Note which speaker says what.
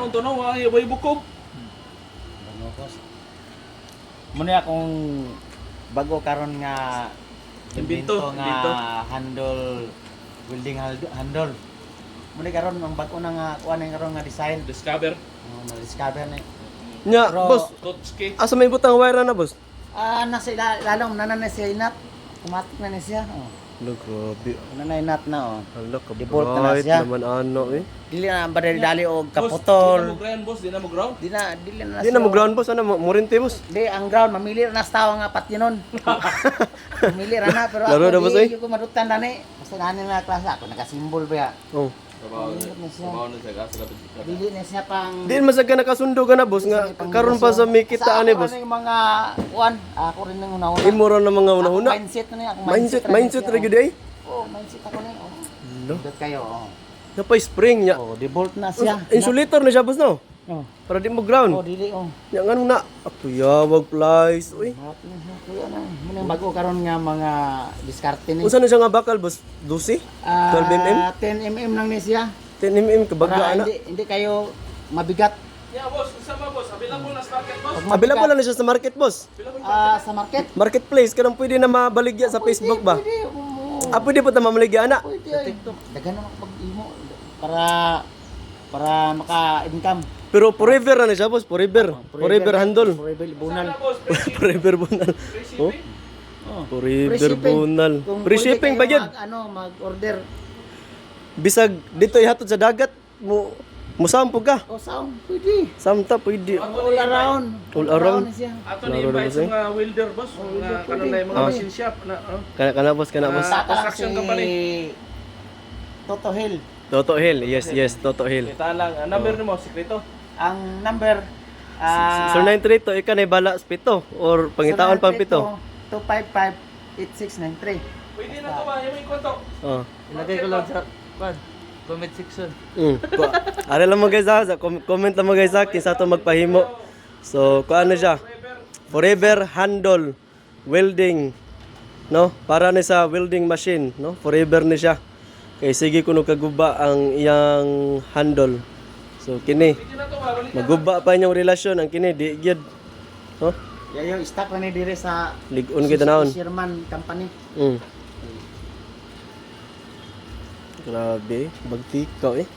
Speaker 1: Ang tunaw, way bukob.
Speaker 2: Banokos. Muna akong bago karon nga
Speaker 1: Imbento,
Speaker 2: nga handle welding handle. Muna karon ang bago na nga kuan karon nga design.
Speaker 1: Discover.
Speaker 2: Na-discover ni.
Speaker 3: Nya,
Speaker 2: Pero-
Speaker 3: boss.
Speaker 1: Totski.
Speaker 3: Asa may butang wire na, boss?
Speaker 2: Nasa ilalong nanan na siya inat. Automatic na na siya.
Speaker 3: Lo, grabe.
Speaker 2: Nanay inat na
Speaker 3: Hala,
Speaker 2: Default na
Speaker 3: kabait
Speaker 2: siya.
Speaker 3: naman ano eh.
Speaker 2: Dili na ba dali og
Speaker 1: Boss, di na mo
Speaker 2: kaputol.
Speaker 1: ground, boss. Di na mo ground.
Speaker 2: Dili na.
Speaker 3: Di na mo ground, boss. Ano, murinti, boss.
Speaker 2: Di ang ground mamili ra na sa tawa nga pati nun. Mamili ra na pero
Speaker 3: Laro na, boss, eh?
Speaker 2: ko madutan dani. Basta nani na klase ako nakasimbol ba ya.
Speaker 3: Oh.
Speaker 1: Trabaho
Speaker 2: Ingat na siya.
Speaker 1: na siya. Kasi lapit.
Speaker 2: Dili na siya pang
Speaker 3: Di masag ka nakasundo ka na, boss. Nga, karon pa sa may kita ani, boss.
Speaker 2: Sa ako yung mga kuan, ako rin nang una-una.
Speaker 3: Imura na mga
Speaker 2: Ako
Speaker 3: una-una.
Speaker 2: mindset na niya, ako
Speaker 3: Mindset ra gyud ay.
Speaker 2: Oh, mindset ako na. Oh.
Speaker 3: Lo,
Speaker 2: Dot kayo, oh.
Speaker 3: napay spring nya.
Speaker 2: Oh, default na siya.
Speaker 3: Insulator na siya, boss, no?
Speaker 2: Oh.
Speaker 3: Para di mo ground.
Speaker 2: Oh, dili oh.
Speaker 3: Nya ngano na? Apuyawag flies. Uy.
Speaker 2: Kuya na. Muna bago karon nga mga diskarte ni.
Speaker 3: Unsa na siya nga bakal, boss? 12? 12 mm?
Speaker 2: 10 mm lang ni siya.
Speaker 3: 10 mm kabagla
Speaker 2: Para
Speaker 3: ana.
Speaker 2: hindi kayo mabigat.
Speaker 1: Yeah, boss. Isa ba, boss? Available na sa market, boss.
Speaker 2: Pag
Speaker 3: Available lang na siya sa market, boss.
Speaker 2: Sa market.
Speaker 3: Marketplace, kanang pwede na mabaligya sa Facebook ba?
Speaker 2: Pwede.
Speaker 3: Pwede po ta mamaligya ana.
Speaker 2: Pwede. Sa TikTok. Dagan na mag-imo para maka-income.
Speaker 3: Pero forever na siya, boss. Forever handle.
Speaker 2: Forever bunal.
Speaker 1: Sana, boss.
Speaker 3: Forever bunal.
Speaker 1: Free
Speaker 3: Oh,
Speaker 1: shipping.
Speaker 2: Oh.
Speaker 3: forever bunal.
Speaker 2: Kung
Speaker 3: Free
Speaker 2: pwede
Speaker 3: shipping
Speaker 2: kayo
Speaker 3: ba yun?
Speaker 2: mag-order.
Speaker 3: Bisag dito ihatod sa dagat, musampo ka.
Speaker 2: O sound, pwede.
Speaker 3: Samta pwede.
Speaker 2: All around.
Speaker 3: All around.
Speaker 2: na siya.
Speaker 1: Ato
Speaker 3: Laro
Speaker 1: ni
Speaker 3: na
Speaker 1: invite
Speaker 3: boss,
Speaker 1: sa
Speaker 3: eh.
Speaker 1: mga welder, boss. Mga kanon na yung mga
Speaker 3: Ah.
Speaker 1: machine shop.
Speaker 3: Kana boss, kana boss.
Speaker 1: Ah. Construction company.
Speaker 2: Toto Hill.
Speaker 3: Toto Hill. Yes, Toto Hill.
Speaker 1: Kita lang. Number ni mo, sikreto.
Speaker 2: Ang number
Speaker 3: Sir 932, ika na bala sa pito or pangitaon pang pito.
Speaker 2: 255-8693.
Speaker 1: Pwede na to ba? Yung may konto.
Speaker 3: Oh.
Speaker 2: Ilagay ko lang sa comment section.
Speaker 3: Ara lang mo guys ha, sa comment lang mo guys ha, kinsa to magpahimo. So, kuan na siya. Forever handle welding, no? Para ni sa welding machine, no? Forever ni siya. Kay sige kuno kaguba ang iyang handle. So kini
Speaker 1: Pwede na to ba? Balik na.
Speaker 3: maguba pa inyong relasyon ang kini di gyud. No?
Speaker 2: Yayo stock na ni dire sa
Speaker 3: Ligon kita naon.
Speaker 2: Sherman Company.
Speaker 3: Grabe, bagtikaw eh.